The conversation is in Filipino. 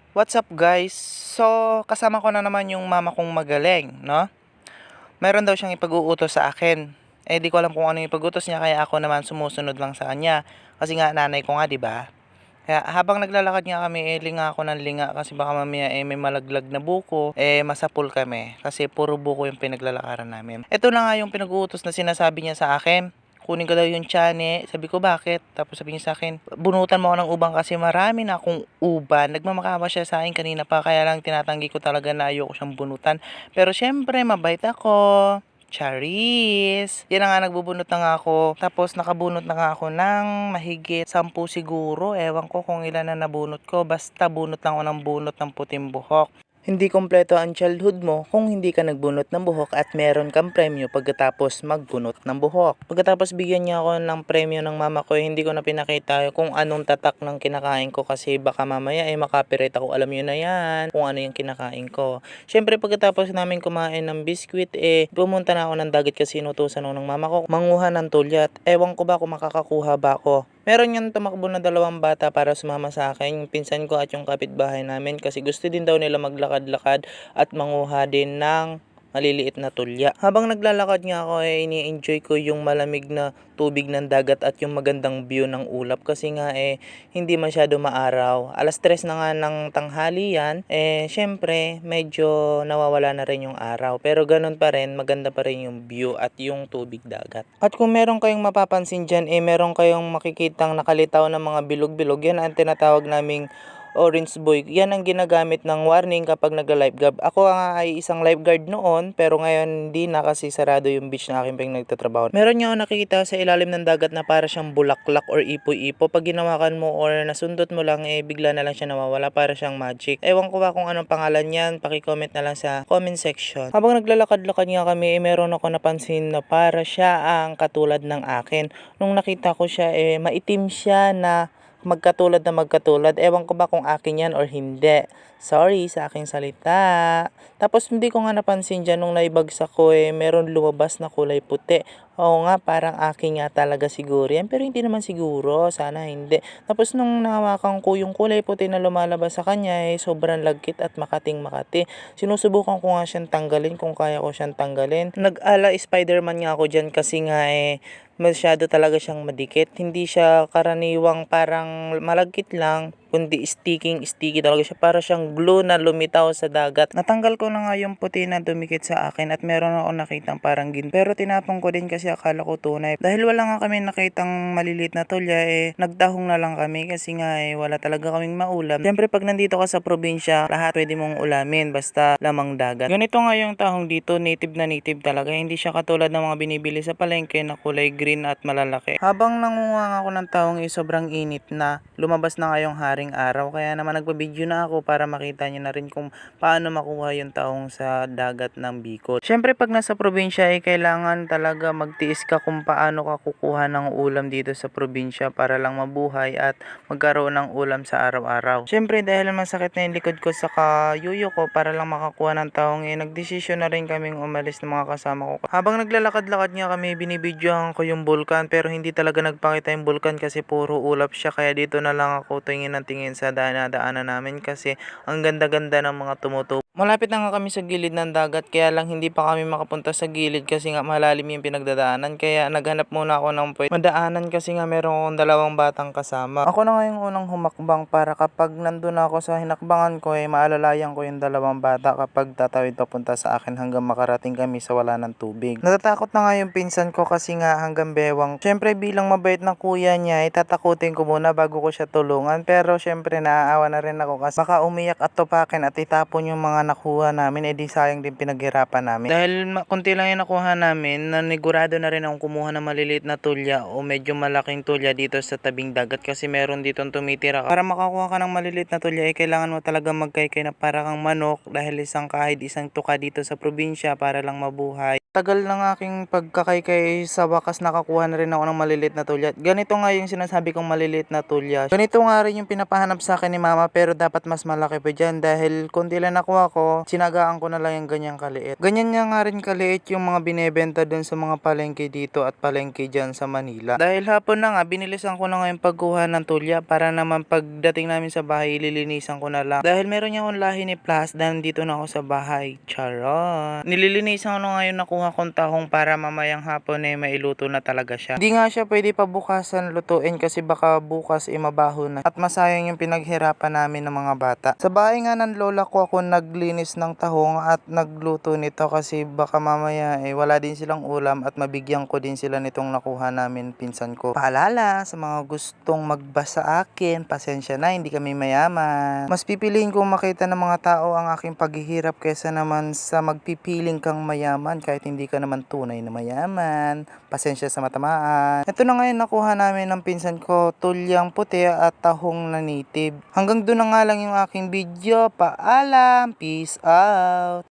What's up guys? So, kasama ko na naman yung mama kong magaling, no? Meron daw siyang ipag-uutos sa akin. Eh, di ko alam kung ano yung ipag-utos niya, kaya ako naman sumusunod lang sa kanya. Kasi nga, nanay ko nga, di ba? Kaya habang naglalakad nga kami, linga ako ng linga kasi baka mamaya may malaglag na buko, masapul kami. Kasi puro buko yung pinaglalakaran namin. Ito na nga yung pinag-uutos na sinasabi niya sa akin. Kunin ko daw yung tiyan. Sabi ko, bakit? Tapos sabi niya sa akin, bunutan mo ako ng ubang kasi marami na akong uban. Nagmamakaawa siya sa akin kanina pa, kaya lang tinatanggi ko talaga na ayoko siyang bunutan. Pero syempre, mabait ako. Charis! Yan na nga, nagbubunot na nga ako. Tapos nakabunot na nga ako ng mahigit 10 siguro. Ewan ko kung ilan na nabunot ko. Basta bunot lang ako ng bunot ng puting buhok. Hindi kompleto ang childhood mo kung hindi ka nagbunot ng buhok at meron kang premyo pagkatapos magbunot ng buhok. Pagkatapos bigyan niya ako ng premyo ng mama ko, hindi ko na pinakita kung anong tatak ng kinakain ko kasi baka mamaya makapirate ako. Alam niyo na yan kung ano yung kinakain ko. Syempre pagkatapos namin kumain ng biskwit, pumunta na ako ng dagat kasi inutusan ako ng mama ko manguha ng tulyat. Ewan ko ba kung makakakuha ba ako. Meron yung tumakbo na 2 bata para sumama sa akin, yung pinsan ko at yung kapitbahay namin kasi gusto din daw nila maglakad-lakad at manguha din ng maliliit na tulya. Habang naglalakad nga ako, ini-enjoy ko yung malamig na tubig ng dagat at yung magandang view ng ulap kasi nga hindi masyado maaraw. 3:00 na nga ng tanghali yan, syempre medyo nawawala na rin yung araw. Pero ganun pa rin, maganda pa rin yung view at yung tubig dagat. At kung meron kayong mapapansin dyan, meron kayong makikitang nakalitaw na mga bilog-bilog. Yan ang tinatawag naming orange buoy. Yan ang ginagamit ng warning kapag nagla-lifeguard. Ako nga ay isang lifeguard noon, pero ngayon hindi na kasi sarado yung beach na aking pinagtatrabaho. Meron nga ako nakikita sa ilalim ng dagat na para siyang bulaklak or ipo-ipo. Pag ginawakan mo or nasundot mo lang, bigla na lang siya nawawala, para siyang magic. Ewan ko ba kung anong pangalan yan, paki-comment na lang sa comment section. Habang naglalakad-lakad nga kami, meron ako napansin na para siya ang katulad ng akin. Nung nakita ko siya, maitim siya na magkatulad na magkatulad. Ewan ko ba kung akin yan or hindi. Sorry sa aking salita. Tapos hindi ko nga napansin dyan nung naibagsak ko, meron lumabas na kulay puti. Oo nga, parang akin nga talaga siguro yan. Pero hindi naman siguro. Sana hindi. Tapos nung nahawakan ko yung kulay puti na lumalabas sa kanya, sobrang lagkit at makating-makati. Sinusubukan ko nga siyang tanggalin kung kaya ko siyang tanggalin. Nag-ala Spider-Man nga ako dyan kasi nga masyado talaga siyang madikit. Hindi siya karaniwang parang malagkit lang, kundi sticky talaga siya. Para siyang glue na lumitaw sa dagat. Natanggal ko na nga yung puti na dumikit sa akin at meron ako nakitang parang gin. Pero tinapon ko din kasi akala ko tunay. Dahil wala nga kami nakitang maliliit na tulya, nagdahong na lang kami kasi nga wala talaga kaming maulam. Siyempre pag nandito ka sa probinsya, lahat pwede mong ulamin basta lamang dagat. Ganito nga yung tahong dito, native na native talaga. Hindi siya katulad ng mga binibili sa palengke na kulay green at malalaki. Habang nangunguha ako ng tahong, sobrang init na. Lumabas na ngayong haring araw, kaya naman nagpa-video na ako para makita niyo na rin kung paano makuha yung tahong sa dagat ng Bicol. Syempre pag nasa probinsya kailangan talaga magtiis ka kung paano ka kukuha ng ulam dito sa probinsya para lang mabuhay at magkaroon ng ulam sa araw-araw. Syempre dahil masakit na yung likod ko sa kayuyo ko, para lang makakuha ng tahong, nagdesisyon na rin kaming umalis ng mga kasama ko. Habang naglalakad-lakad nga kami, binibidyohan ko yung bulkan, pero hindi talaga nagpakita yung bulkan kasi puro ulap siya, kaya dito na lang ako tingin ng tingin sa daanan namin kasi ang ganda-ganda ng mga tumutubo. Malapit na nga kami sa gilid ng dagat, kaya lang hindi pa kami makapunta sa gilid kasi nga malalim yung pinagdadaanan, kaya naghanap muna ako ng pwede madaanan kasi nga meron akong 2 batang kasama. Ako na nga yung unang humakbang para kapag nandun ako sa hinakbangan ko, maalalayan ko yung 2 bata kapag tatawid papunta sa akin hanggang makarating kami sa wala ng tubig. Natatakot na nga yung pinsan ko kasi nga hanggang bewang. Syempre bilang mabait na kuya niya, tatakutin ko muna bago ko siya tulungan, pero syempre naaawa na rin ako kasi baka umiyak at tupakin at itapon yung mga nakuha namin, di sayang din pinaghirapan namin. Dahil konti lang yung nakuha namin, nanigurado na rin akong kumuha ng maliliit na tulya o medyo malaking tulya dito sa tabing dagat kasi meron dito tumitira. Para makakuha ka ng maliliit na tulya, kailangan mo talaga magkaykay na para kang manok dahil kahit isang tuka dito sa probinsya para lang mabuhay. Tagal ng aking pagkakaykay, sa wakas nakakuha na rin ako ng maliliit na tulya. Ganito nga yung sinasabi kong maliliit na tulya. Ganito nga rin yung pinapahanap sa akin ni mama pero dapat mas malaki pa dyan dahil konti lang nakuha ko, sinagaan ko na lang yung ganyang kaliit. Ganyan niya nga rin kaliit yung mga binebenta dun sa mga palengke dito at palengke dyan sa Manila. Dahil hapon na nga, binilisan ko na nga yung pagkuha ng tulya para naman pagdating namin sa bahay, ililinisan ko na lang. Dahil meron niya akong lahi ni Plus dahil dito na ako sa bahay. Charot! Nililinisan ko na nga yung nakuha kong tahong para mamayang hapon mailuto na talaga siya. Hindi nga siya pwede pa bukasan lutuin kasi baka bukas mabaho na. At masayang yung pinaghirapan namin ng mga bata. Sa bahay nga ng lola ko ako naglinis ng tahong at nagluto nito kasi baka mamaya wala din silang ulam at mabigyan ko din sila nitong nakuha namin pinsan ko. Paalala sa mga gustong magbasa akin, pasensya na, hindi kami mayaman. Mas pipiliin kong makita ng mga tao ang aking paghihirap kaysa naman sa magpipiling kang mayaman kahit hindi ka naman tunay na mayaman. Pasensya sa matamaan. Ito na ngayon nakuha namin ng pinsan ko, tulyang puti at tahong na native. Hanggang doon na nga lang yung aking video. Paalam! Peace out!